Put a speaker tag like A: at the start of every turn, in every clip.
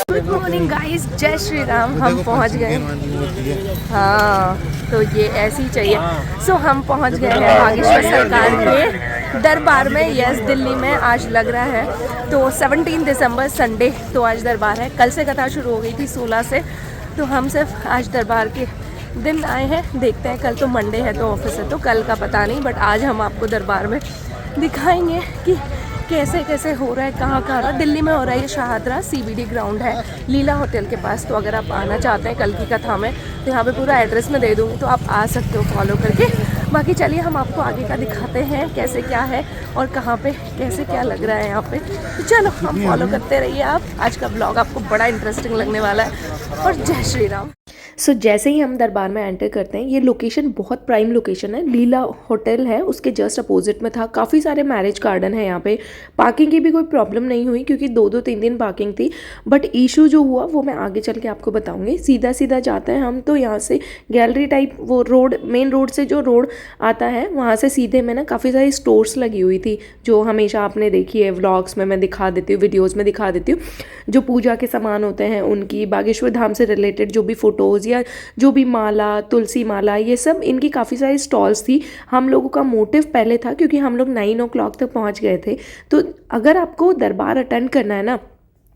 A: Good morning guys, जय श्री राम। हम पहुंच गए। हाँ, तो ये ऐसे ही चाहिए। सो हम पहुंच गए हैं बागेश्वर सरकार के दरबार में। यस, दिल्ली में आज लग रहा है। तो 17 दिसंबर संडे, तो आज दरबार है। कल से कथा शुरू हो गई थी 16 से, तो हम सिर्फ आज दरबार के दिन आए हैं। देखते हैं, कल तो मंडे है तो ऑफिस है, तो कल का पता नहीं, बट आज हम आपको दरबार में दिखाएंगे कि कैसे कैसे हो रहा है, कहाँ कहाँ रहा है। दिल्ली में हो रहा है ये शाहदरा CBD ग्राउंड है, लीला होटल के पास। तो अगर आप आना चाहते हैं कल की कथा में, तो यहाँ पे पूरा एड्रेस मैं दे दूँगी, तो आप आ सकते हो फॉलो करके। बाकी चलिए हम आपको आगे का दिखाते हैं कैसे क्या है और कहाँ पे कैसे क्या लग रहा है यहाँ पे। तो चलो हम फॉलो करते रहिए आप। आज का ब्लॉग आपको बड़ा इंटरेस्टिंग लगने वाला है। और जय श्री राम। सो जैसे ही हम दरबार में एंटर करते हैं, ये लोकेशन बहुत प्राइम लोकेशन है। लीला होटल है, उसके जस्ट अपोजिट में था। काफ़ी सारे मैरिज गार्डन है यहाँ पे। पार्किंग की भी कोई प्रॉब्लम नहीं हुई, क्योंकि 2-2 3-3 पार्किंग थी। बट इशू जो हुआ वो मैं आगे चल के आपको बताऊंगी। सीधा सीधा जाते हैं हम, तो यहाँ से गैलरी टाइप वो रोड, मेन रोड से जो रोड आता है, वहाँ से सीधे में ना काफ़ी सारी स्टोर्स लगी हुई थी, जो हमेशा आपने देखी है व्लॉग्स में। मैं दिखा देती हूँ, वीडियोज़ में दिखा देती हूँ। जो पूजा के सामान होते हैं उनकी, बागेश्वर धाम से रिलेटेड जो भी फ़ोटोज़ या जो भी माला, तुलसी माला, ये सब इनकी काफ़ी सारी स्टॉल्स थी। हम लोगों का मोटिव पहले था, क्योंकि हम लोग 9 o'clock तक पहुंच गए थे। तो अगर आपको दरबार अटेंड करना है ना,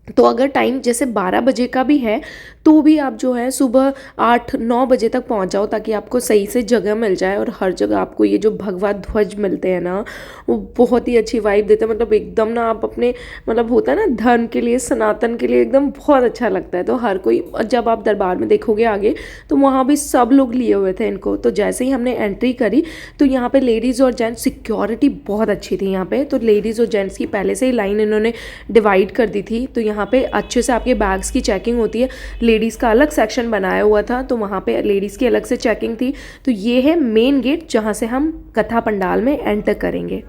A: तो अगर टाइम जैसे 12 बजे का भी है, तो भी आप जो है सुबह 8-9 बजे तक पहुंच जाओ, ताकि आपको सही से जगह मिल जाए। और हर जगह आपको ये जो भगवा ध्वज मिलते हैं ना, वो बहुत ही अच्छी वाइब देते हैं। मतलब एकदम ना आप अपने, मतलब होता है ना, धर्म के लिए, सनातन के लिए एकदम बहुत अच्छा लगता है। तो हर कोई, जब आप दरबार में देखोगे आगे, तो वहाँ भी सब लोग लिए हुए थे इनको। तो जैसे ही हमने एंट्री करी, तो यहाँ पे लेडीज़ और जेंट्स, सिक्योरिटी बहुत अच्छी थी यहाँ पे। तो लेडीज़ और जेंट्स की पहले से ही लाइन इन्होंने डिवाइड कर दी थी। तो यहाँ पे अच्छे से आपके बैग्स की चेकिंग होती है। लेडीज़ का अलग सेक्शन बनाया हुआ था, तो वहाँ पे लेडीज़ की अलग से चेकिंग थी। तो ये है मेन गेट, जहाँ से हम कथा पंडाल में एंटर करेंगे।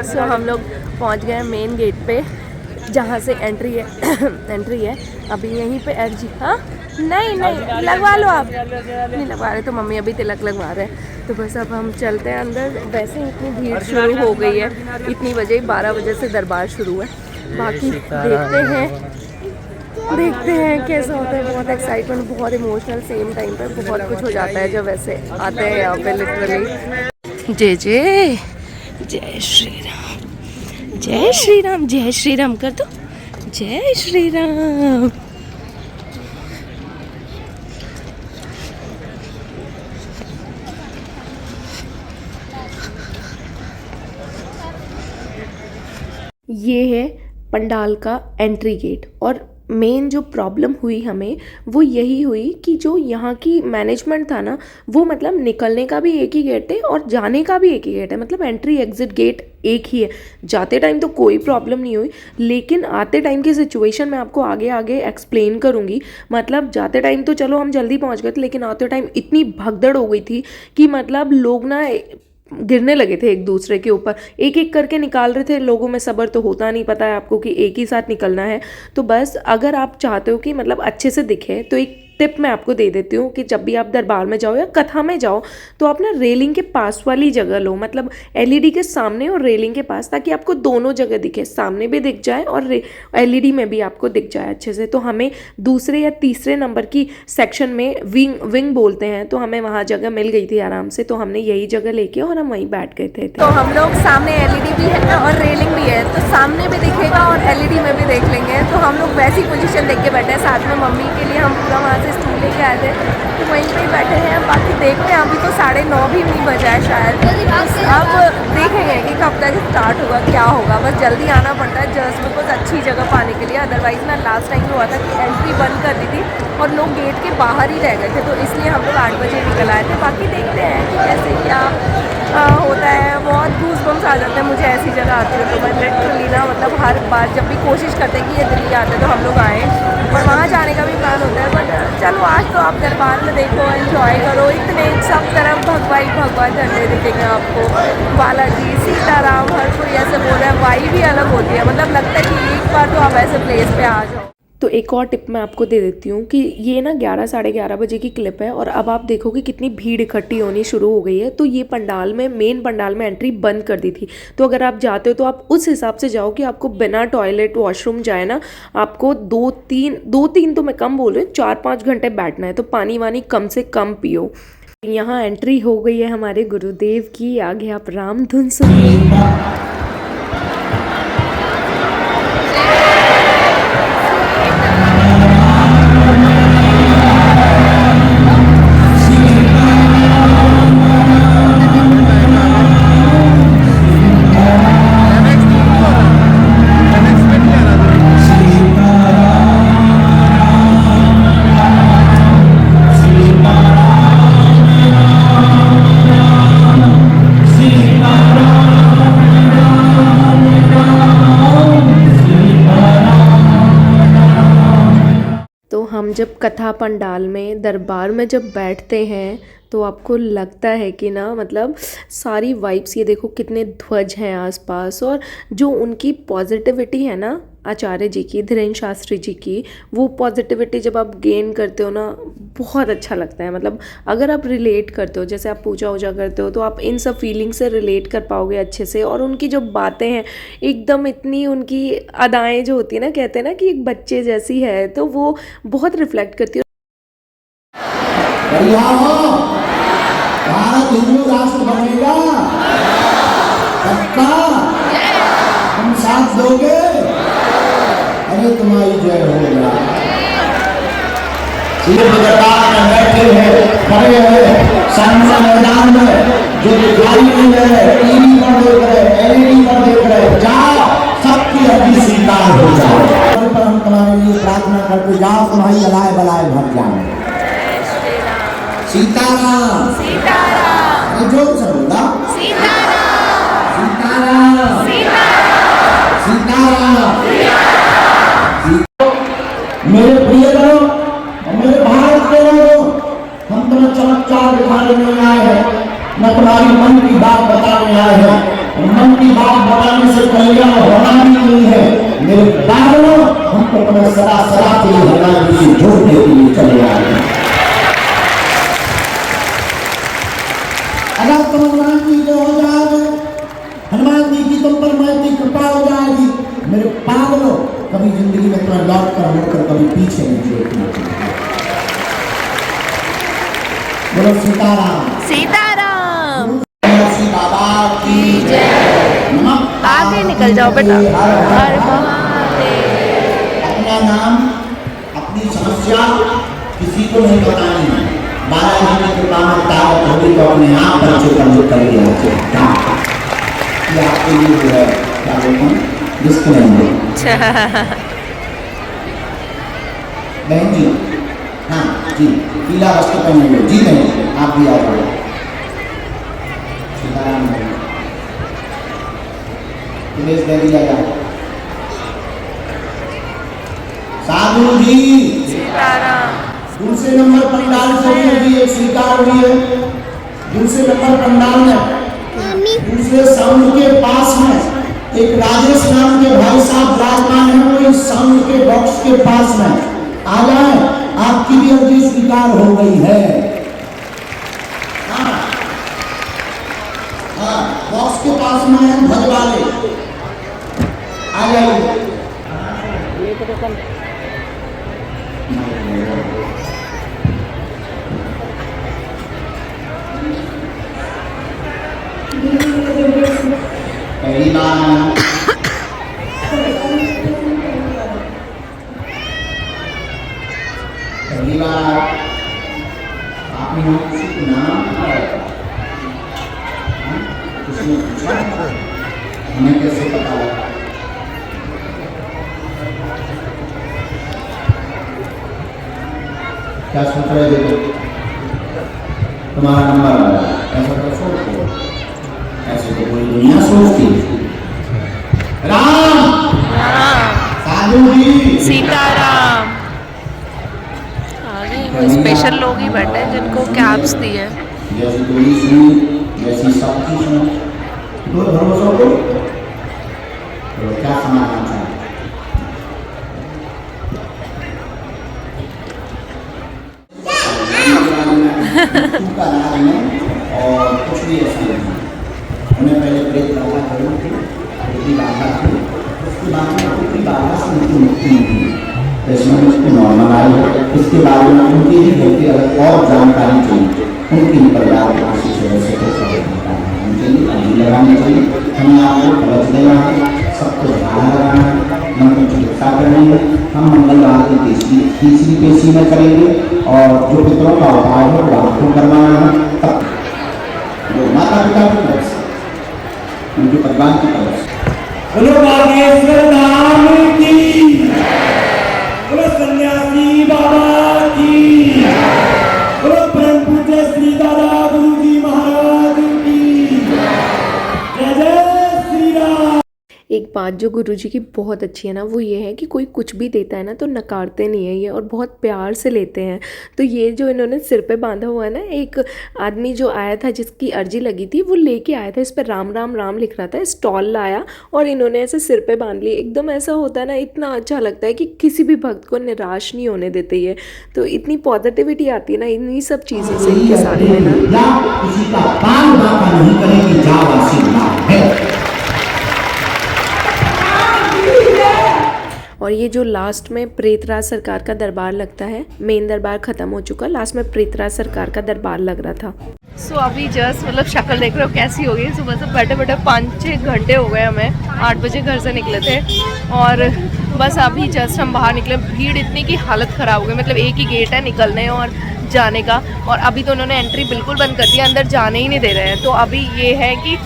A: सो हम लोग पहुँच गए मेन गेट पे, जहाँ से एंट्री है। अभी यहीं पे अर्जी, हाँ नहीं लगवा लो आप। नहीं लगवा रहे तो मम्मी अभी तिलक लगवा रहे हैं। तो बस अब हम चलते हैं अंदर। वैसे ही इतनी भीड़ शुरू हो गई है, इतनी बजे, 12 बजे से दरबार शुरू है। बाकी देखते हैं कैसा होता है। बहुत एक्साइटमेंट, बहुत इमोशनल, सेम टाइम पे बहुत कुछ हो जाता है जब ऐसे आते हैं यहाँ पे लिटरली। जय जय जय श्री राम, जय श्री राम, जय श्री राम कर दो, जय श्री राम। ये है पंडाल का एंट्री गेट। और मेन जो प्रॉब्लम हुई हमें, वो यही हुई कि जो यहाँ की मैनेजमेंट था ना, वो मतलब निकलने का भी एक ही गेट है और जाने का भी एक ही गेट है। मतलब एंट्री एग्जिट गेट एक ही है। जाते टाइम तो कोई प्रॉब्लम नहीं हुई, लेकिन आते टाइम की सिचुएशन मैं आपको आगे आगे एक्सप्लेन करूँगी। मतलब जाते टाइम तो चलो हम जल्दी पहुँच गए थे, लेकिन आते टाइम इतनी भगदड़ हो गई थी कि मतलब लोग ना गिरने लगे थे एक दूसरे के ऊपर। एक एक करके निकाल रहे थे। लोगों में सब्र तो होता नहीं, पता है आपको कि एक ही साथ निकलना है। तो बस अगर आप चाहते हो कि मतलब अच्छे से दिखे, तो एक टिप मैं आपको दे देती हूँ कि जब भी आप दरबार में जाओ या कथा में जाओ, तो आप ना रेलिंग के पास वाली जगह लो। मतलब LED के सामने और रेलिंग के पास, ताकि आपको दोनों जगह दिखे, सामने भी दिख जाए और LED में भी आपको दिख जाए अच्छे से। तो हमें दूसरे या तीसरे नंबर की सेक्शन में विंग बोलते हैं, तो हमें वहाँ जगह मिल गई थी आराम से। तो हमने यही जगह लेके और हम वहीं बैठ गए थे। तो हम लोग, सामने LED भी है और रेलिंग भी है, तो सामने भी दिखेगा और LED में भी देख लेंगे। तो हम लोग वैसी पोजीशन देख के बैठे हैं। साथ में मम्मी के लिए हम पूरा वहाँ से स्टूल लेके आए थे, तो वहीं पे ही बैठे हैं। बाकी देखते हैं, अभी तो 9:30 भी नहीं बजा है शायद। अब देखेंगे कि कब तक स्टार्ट होगा, क्या होगा। बस जल्दी आना पड़ता है जस्ट बिकॉज अच्छी जगह पाने के लिए। अदरवाइज़ ना लास्ट टाइम हुआ था कि एंट्री बंद कर दी थी और लोग गेट के बाहर ही रह गए थे, तो इसलिए हम लोग 8 बजे निकल आए थे। बाकी देखते हैं कि कैसे क्या होता है। बहुत गूज़बम्स आ जाते हैं मुझे ऐसी जगह आती है। तो मैं लिटरली ना, मतलब हर बार जब भी कोशिश करते हैं कि ये दिल्ली आते हैं तो हम लोग आएँ, और वहाँ जाने का भी प्लान होता है। बट चलो आज तो आप दरबार में देखो, एंजॉय करो। इतने सब तरफ भगवा ही भगवा झंडे दिखेंगे आपको। बालाजी, सीताराम, हर कोई ऐसे बोल रहा है। वाइब भी अलग होती है, मतलब लगता है कि एक बार तो आप ऐसे प्लेस पे आ जाओ। तो एक और टिप मैं आपको दे देती हूँ कि ये ना 11 साढ़े 11 बजे की क्लिप है और अब आप देखोगे कितनी भीड़ इकट्ठी होनी शुरू हो गई है। तो ये पंडाल में, मेन पंडाल में एंट्री बंद कर दी थी। तो अगर आप जाते हो तो आप उस हिसाब से जाओ कि आपको बिना टॉयलेट वॉशरूम जाए ना, आपको दो तीन तो मैं कम बोल रही हूँ, 4-5 घंटे बैठना है। तो पानी वानी कम से कम पियो। यहाँ एंट्री हो गई है हमारे गुरुदेव की। आगे आप राम धुन सुनिए। तो हम जब कथा पंडाल में, दरबार में जब बैठते हैं तो आपको लगता है कि ना, मतलब सारी वाइब्स, ये देखो कितने ध्वज हैं आसपास, और जो उनकी पॉजिटिविटी है ना आचार्य जी की, धीरेन्द्र शास्त्री जी की, वो पॉजिटिविटी जब आप गेन करते हो ना, बहुत अच्छा लगता है। मतलब अगर आप रिलेट करते हो, जैसे आप पूजा वूजा करते हो, तो आप इन सब फीलिंग से रिलेट कर पाओगे अच्छे से। और उनकी जो बातें हैं एकदम, इतनी उनकी अदाएँ जो होती है ना, कहते हैं ना कि एक बच्चे जैसी है, तो वो बहुत रिफ्लेक्ट करती है।
B: भारत हिंदू राष्ट्र बनेगा, पक्का तुम साथ दोगे? अरे तुम्हारी जय होगा। दरबार में बैठे हैं, खड़े हैं, सामने मैदान में जो दिखाई नहीं दे रहे, टीवी पर देख रहे, एलईडी पर देख रहे, जाओ सबकी अर्जी स्वीकार हो जाओ। पर हम तुम्हारे लिए प्रार्थना करते जाओ, तुम्हारी अलाय बलाय भर जाए। सीताराम सीताराम, जोर से बोला, सीताराम सीताराम सीताराम। मेरे प्रियजनों और मेरे भारत के लोगों, हम तुम्हें चमत्कार दिखाने नहीं आए हैं, न तुम्हारी मन की बात बताने आए हैं। मन की बात बताने से कल्याण होना भी नहीं है मेरे पागलों। हम तो तुम्हें सदा सदा के लिए हनुमान जी से जोड़ने के लिए चले आए हैं। अगर तुम हनुमान जी के हो जाओगे, हनुमान जी की तुम पर मैत्री कृपा हो जाएगी, मेरे पागलों कभी जिंदगी में तुम्हें लौट कर मुड़कर कभी पीछे नहीं देखना चाहिए। बोलो सीताराम सीताराम, बाबा की जय।
A: आगे निकल जाओ बेटा। हर
B: अपना नाम, अपनी समस्या किसी को नहीं बतानी है। बालाजी की कृपा में ताकत होगी तो अपने आप बच्चे का मुक्त करके ये आपके लिए जो है क्या बोलते हैं, डिस्क्लेमर। बहन जी, हाँ जी, पीला वस्त्र पहने हुए जी, नहीं आप भी आ जाओ। सीताराम दिनेश दे दिया जाए। साधु जी सीताराम। दूसरे नंबर पंडाल से भी एक स्वीकार हुई है। दूसरे नंबर पंडाल में दूसरे साउंड के पास में एक राजेश नाम के भाई साहब विराजमान है। वो इस साउंड के बॉक्स के पास में आ जाए, आपकी भी अर्जी स्वीकार हो गई है। हाँ हाँ, बॉक्स के पास में है ध्वज वाले, आ जाइए। पहली बार आपने नाम उसने पूछा, हमें कैसे पता लगा? क्या सोच रहे थे? तुम्हारा नंबर आया, ऐसा तो सोचो, ऐसे तो पूरी दुनिया सोचती। राम साधु जी सीताराम।
A: आगे स्पेशल लोग ही बैठे हैं जिनको कैप्स दी है।
B: जैसी पूरी सुनी, जैसी सब चीज सुनी, तो भरोसा को तो क्या समाधान चाहिए? अनाज में और कुछ भी ऐसा नहीं। उन्हें पहले प्रेत बाधा करी थी, पुत्री बाधा थी, उसके बाद में पुत्री बाधा से उनकी मुक्ति हुई, इसमें मुझको नॉर्मल आई है। इसके बारे में उनकी ही व्यक्ति अगर और जानकारी चाहिए, उनकी परिवार के किसी सदस्य को उनके लिए अभी लगानी चाहिए। हमें आपको कवच देना है, सबको ध्यान लगाना है, मन की चिकित्सा करनी है। हम मंगलवार की तीसरी पेशी में करेंगे और जो पितरों का उपाय हो वो आपको करवाना है। तब जो माता पिता की तरफ से, उनके परिवार की तरफ से
C: बोलो बागेश्वर धाम की, बोलो सन्यासी बाबा की, बोलो परम पूज्य श्री दादा गुरु जी महाराज की जय जय श्री राम।
A: एक बात जो गुरुजी की बहुत अच्छी है ना, वो ये है कि कोई कुछ भी देता है ना तो नकारते नहीं है ये, और बहुत प्यार से लेते हैं। तो ये जो इन्होंने सिर पे बांधा हुआ है ना, एक आदमी जो आया था जिसकी अर्जी लगी थी वो लेके आया था, इस पर राम राम राम लिख रहा था, स्टॉल लाया और इन्होंने ऐसे सिर पे बांध लिया। एकदम ऐसा होता है ना, इतना अच्छा लगता है कि किसी भी भक्त को निराश नहीं होने देते ये। तो इतनी पॉजिटिविटी आती है ना इन्हीं सब चीज़ों से, इनके सारे में ना।
B: किसी का पान बाका नहीं करेगी, जावासी नाम है।
A: और ये जो लास्ट में प्रेतराज सरकार का दरबार लगता है, मेन दरबार ख़त्म हो चुका, लास्ट में प्रेतराज सरकार का दरबार लग रहा था। सो अभी जस्ट मतलब शक्ल देख रहे हो कैसी हो गई। सुबह से बैठे बैठे 5-6 घंटे हो गए हमें, 8 बजे घर से निकले थे और बस अभी जस्ट हम बाहर निकले। भीड़ इतनी की हालत ख़राब हो गई, मतलब एक ही गेट है निकलने और जाने का, और अभी तो उन्होंने एंट्री बिल्कुल बंद कर दिया, अंदर जाने ही नहीं दे रहे हैं। तो अभी ये है कि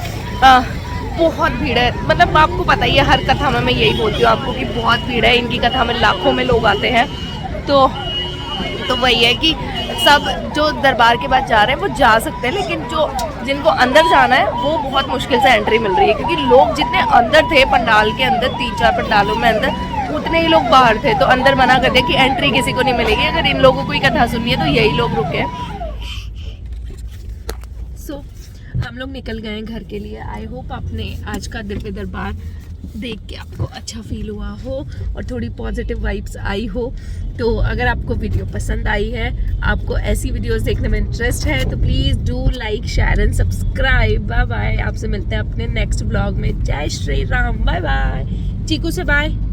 A: बहुत भीड़ है, मतलब आपको पता ही है, हर कथा में मैं यही बोलती हूँ आपको कि बहुत भीड़ है। इनकी कथा में लाखों में लोग आते हैं। तो वही है कि सब जो दरबार के बाद जा रहे हैं वो जा सकते हैं, लेकिन जो जिनको अंदर जाना है वो बहुत मुश्किल से एंट्री मिल रही है, क्योंकि लोग जितने अंदर थे पंडाल के अंदर, 3-4 पंडालों में अंदर, उतने ही लोग बाहर थे। तो अंदर मना कर दिया कि एंट्री किसी को नहीं मिलेगी, अगर इन लोगों को ही कथा सुननी है तो यही लोग रुके। सो हम लोग निकल गए हैं घर के लिए। आई होप आपने आज का दिव्य दरबार देख के आपको अच्छा फील हुआ हो और थोड़ी पॉजिटिव वाइब्स आई हो। तो अगर आपको वीडियो पसंद आई है, आपको ऐसी वीडियोस देखने में इंटरेस्ट है, तो please do like, share and subscribe. Bye bye, आपसे मिलते हैं अपने नेक्स्ट ब्लॉग में। जय श्री राम, बाय बाय। चीकू से बाय।